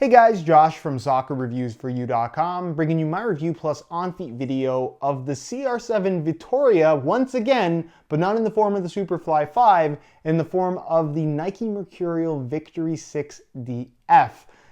Hey guys, Josh from soccerreviewsforyou.com, bringing you my review plus on-feet video of the CR7 Vitoria once again, but not in the form of the Superfly 5, in the form of the Nike Mercurial Victory 6 DF.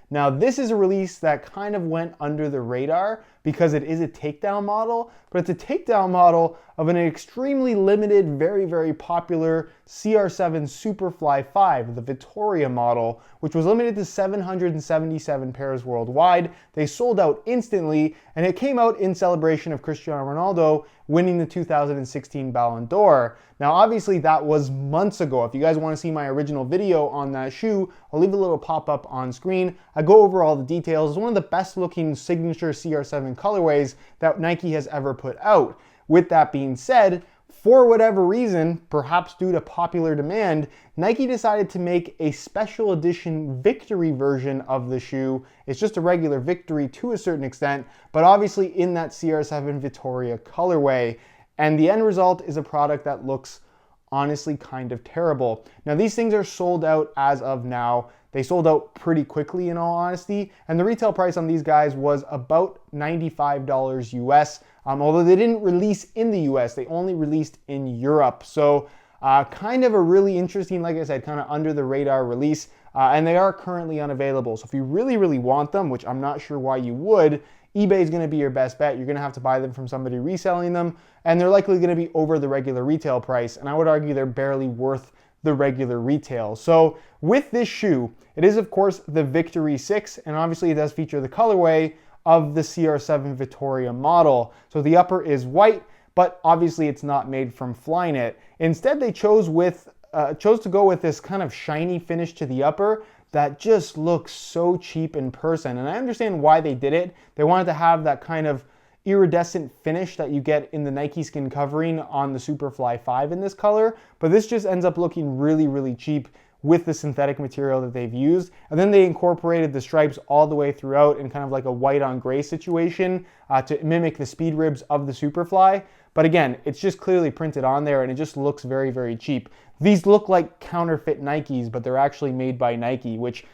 Now this is a release that kind of went under the radar because it is a takedown model, but it's a takedown model of an extremely limited, very popular CR7 Superfly 5, the Vitoria model, which was limited to 777 pairs worldwide. They sold out instantly, and it came out in celebration of Cristiano Ronaldo winning the 2016 Ballon d'Or. Now obviously that was months ago. If you guys want to see my original video on that shoe, I'll leave a little pop-up on screen. I go over all the details. It's one of the best looking signature CR7 colorways that Nike has ever put out. With that being said, for whatever reason, perhaps due to popular demand, Nike decided to make a special edition Victory version of the shoe. It's just a regular Victory to a certain extent, but obviously in that CR7 Vitoria colorway. And the end result is a product that looks honestly kind of terrible. Now these things are sold out as of now. They sold out pretty quickly in all honesty, and the retail price on these guys was about $95 US, although they didn't release in the US, they only released in Europe. So kind of a really interesting, like I said, kind of under the radar release, and they are currently unavailable. So if you really want them, which I'm not sure why you would, eBay is going to be your best bet. You're going to have to buy them from somebody reselling them, and they're likely going to be over the regular retail price, and I would argue they're barely worth the regular retail. So with this shoe, it is of course the Victory 6, and obviously it does feature the colorway of the CR7 Vitoria model. So the upper is white, but obviously it's not made from Flyknit. Instead, they chose to go with this kind of shiny finish to the upper that just looks so cheap in person. And I understand why they did it. They wanted to have that kind of iridescent finish that you get in the Nike skin covering on the Superfly 5 in this color, but this just ends up looking really cheap with the synthetic material that they've used. And then they incorporated the stripes all the way throughout in kind of like a white on gray situation to mimic the speed ribs of the Superfly. But again, it's just clearly printed on there and it just looks very cheap. These look like counterfeit Nikes, but they're actually made by Nike, which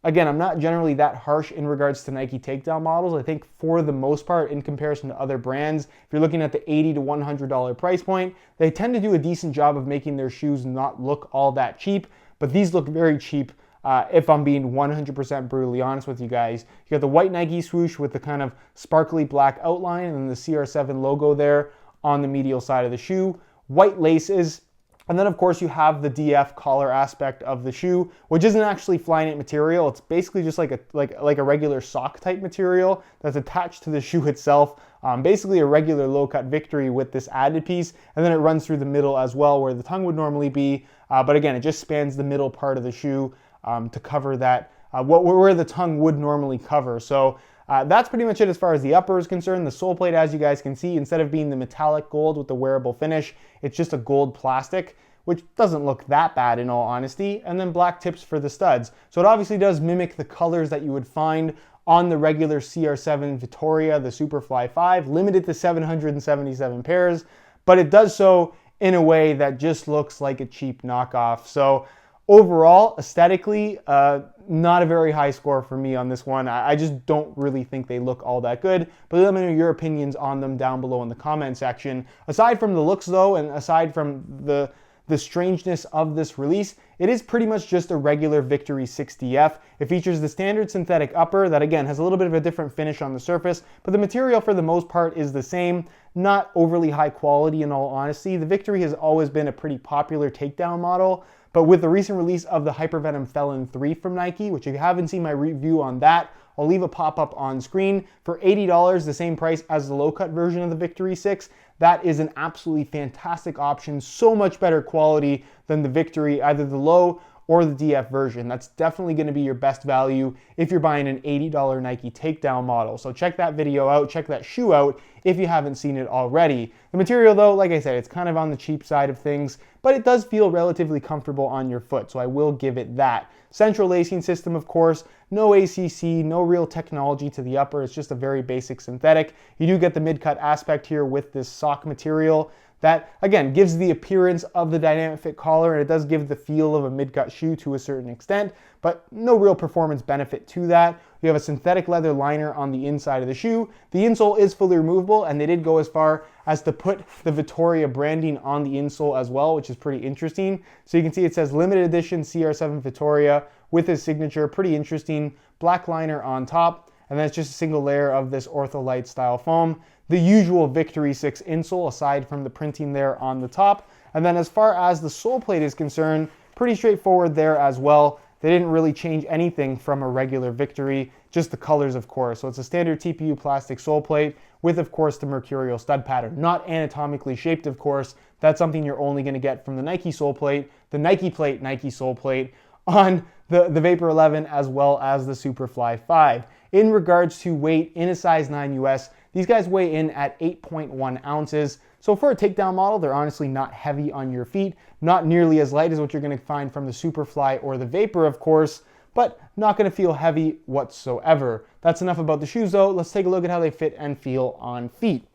again, I'm not generally that harsh in regards to Nike takedown models. I think for the most part, in comparison to other brands, if you're looking at the $80 to $100 price point, they tend to do a decent job of making their shoes not look all that cheap, but these look very cheap. If I'm being 100% brutally honest with you guys. You got the white Nike swoosh with the kind of sparkly black outline and then the CR7 logo there on the medial side of the shoe, white laces, and then of course you have the DF collar aspect of the shoe, which isn't actually Flyknit material. It's basically just like a regular sock type material that's attached to the shoe itself. Basically a regular low cut Victory with this added piece, and then it runs through the middle as well where the tongue would normally be. But again, it just spans the middle part of the shoe to cover that, where the tongue would normally cover. So that's pretty much it as far as the upper is concerned. The sole plate, as you guys can see, instead of being the metallic gold with the wearable finish, it's just a gold plastic, which doesn't look that bad in all honesty, and then black tips for the studs. So it obviously does mimic the colors that you would find on the regular CR7 Vitoria, the Superfly 5, limited to 777 pairs, but it does so in a way that just looks like a cheap knockoff. So overall, aesthetically, not a very high score for me on this one. I just don't really think they look all that good, but let me know your opinions on them down below in the comment section. Aside from the looks though, and aside from the strangeness of this release, it is pretty much just a regular Victory 6 DF. It features the standard synthetic upper that again has a little bit of a different finish on the surface, but the material for the most part is the same. Not overly high quality in all honesty. The Victory has always been a pretty popular takedown model, but with the recent release of the Hypervenom Felon 3 from Nike, which if you haven't seen my review on that, I'll leave a pop-up on screen for $80, the same price as the low-cut version of the Victory 6. That is an absolutely fantastic option, so much better quality than the Victory, either the low or the DF version. That's definitely going to be your best value if you're buying an $80 Nike takedown model. So check that video out, check that shoe out if you haven't seen it already. The material though, like I said, it's kind of on the cheap side of things, but it does feel relatively comfortable on your foot, so I will give it that. Central lacing system, of course, no ACC, no real technology to the upper, it's just a very basic synthetic. You do get the mid-cut aspect here with this sock material. That, again, gives the appearance of the dynamic fit collar, and it does give the feel of a mid-cut shoe to a certain extent, but no real performance benefit to that. You have a synthetic leather liner on the inside of the shoe. The insole is fully removable, and they did go as far as to put the Vitoria branding on the insole as well, which is pretty interesting. So you can see it says limited edition CR7 Vitoria with his signature. Pretty interesting. Black liner on top, and then it's just a single layer of this ortholite style foam. The usual Victory 6 insole aside from the printing there on the top. And then as far as the sole plate is concerned, pretty straightforward there as well. They didn't really change anything from a regular Victory, just the colors, of course. So it's a standard TPU plastic sole plate with, of course, the Mercurial stud pattern. Not anatomically shaped, of course. That's something you're only going to get from the Nike sole plate, the Nike plate, Nike sole plate on the Vapor 11 as well as the Superfly 5. In regards to weight, in a size 9 US, these guys weigh in at 8.1 ounces. So for a takedown model, they're honestly not heavy on your feet, not nearly as light as what you're going to find from the Superfly or the Vapor, of course, but not going to feel heavy whatsoever. That's enough about the shoes though. Let's take a look at how they fit and feel on feet.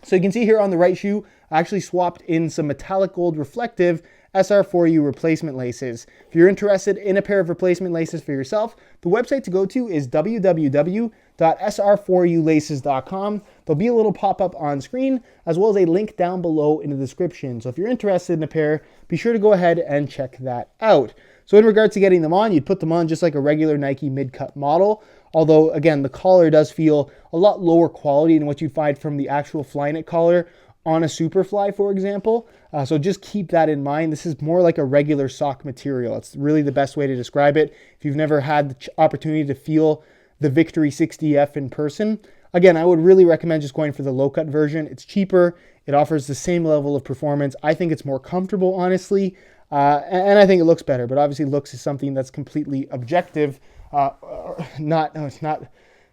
So you can see here on the right shoe, I actually swapped in some metallic gold reflective SR4U replacement laces. If you're interested in a pair of replacement laces for yourself, the website to go to is www.sr4ulaces.com. There'll be a little pop-up on screen, as well as a link down below in the description. So if you're interested in a pair, be sure to go ahead and check that out. So in regards to getting them on, you'd put them on just like a regular Nike mid-cut model. Although, again, the collar does feel a lot lower quality than what you'd find from the actual Flyknit collar on a Superfly, for example. So just keep that in mind. This is more like a regular sock material. It's really the best way to describe it. If you've never had the opportunity to feel the Victory 6DF in person, again, I would really recommend just going for the low-cut version. It's cheaper. It offers the same level of performance. I think it's more comfortable, honestly, and I think it looks better. But obviously, looks is something that's completely objective.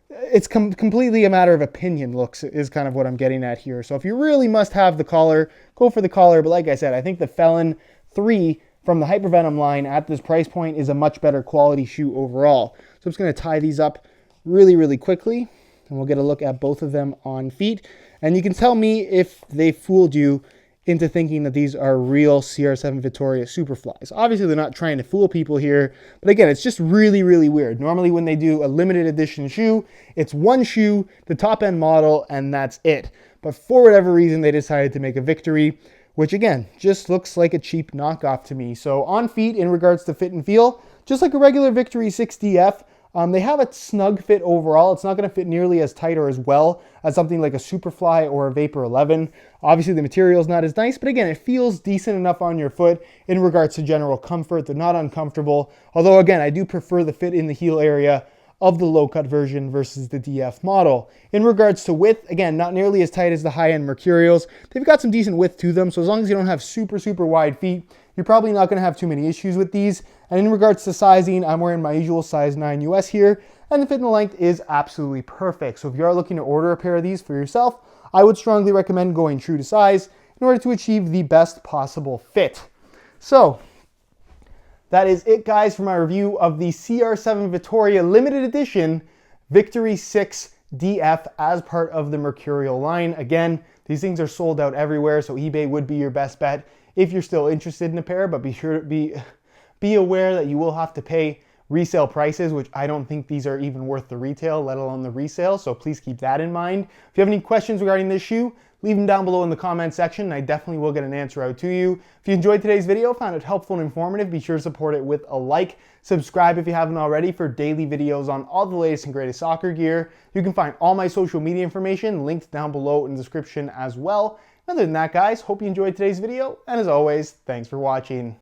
It's completely a matter of opinion. Looks is kind of what I'm getting at here. So if you really must have the collar, go for the collar. But like I said, I think the Felon 3 from the Hypervenom line at this price point is a much better quality shoe overall. So I'm just going to tie these up really, really quickly, and we'll get a look at both of them on feet. And you can tell me if they fooled you into thinking that these are real CR7 Vitoria Superflies. Obviously, they're not trying to fool people here, but again, it's just really, really weird. Normally, when they do a limited edition shoe, it's one shoe, the top-end model, and that's it. But for whatever reason, they decided to make a Victory, which again, just looks like a cheap knockoff to me. So on feet, in regards to fit and feel, just like a regular Victory 6DF, they have a snug fit overall. It's not going to fit nearly as tight or as well as something like a Superfly or a Vapor 11. Obviously, the material is not as nice, but again, it feels decent enough on your foot in regards to general comfort. They're not uncomfortable. Although, again, I do prefer the fit in the heel area of the low-cut version versus the DF model. In regards to width, again, not nearly as tight as the high-end Mercurials. They've got some decent width to them, so as long as you don't have super, super wide feet, you're probably not going to have too many issues with these. And in regards to sizing, I'm wearing my usual size 9 US here, and the fit and the length is absolutely perfect. So if you are looking to order a pair of these for yourself, I would strongly recommend going true to size in order to achieve the best possible fit. So that is it, guys, for my review of the CR7 Vitoria limited edition Victory 6 DF as part of the Mercurial line. Again, these things are sold out everywhere, so eBay would be your best bet if you're still interested in a pair, but be sure to be aware that you will have to pay resale prices, which I don't think these are even worth the retail, let alone the resale, so please keep that in mind. If you have any questions regarding this shoe, leave them down below in the comment section, and I definitely will get an answer out to you. If you enjoyed today's video, found it helpful and informative, be sure to support it with a like. Subscribe if you haven't already for daily videos on all the latest and greatest soccer gear. You can find all my social media information linked down below in the description as well. Other than that, guys, hope you enjoyed today's video, and as always, thanks for watching.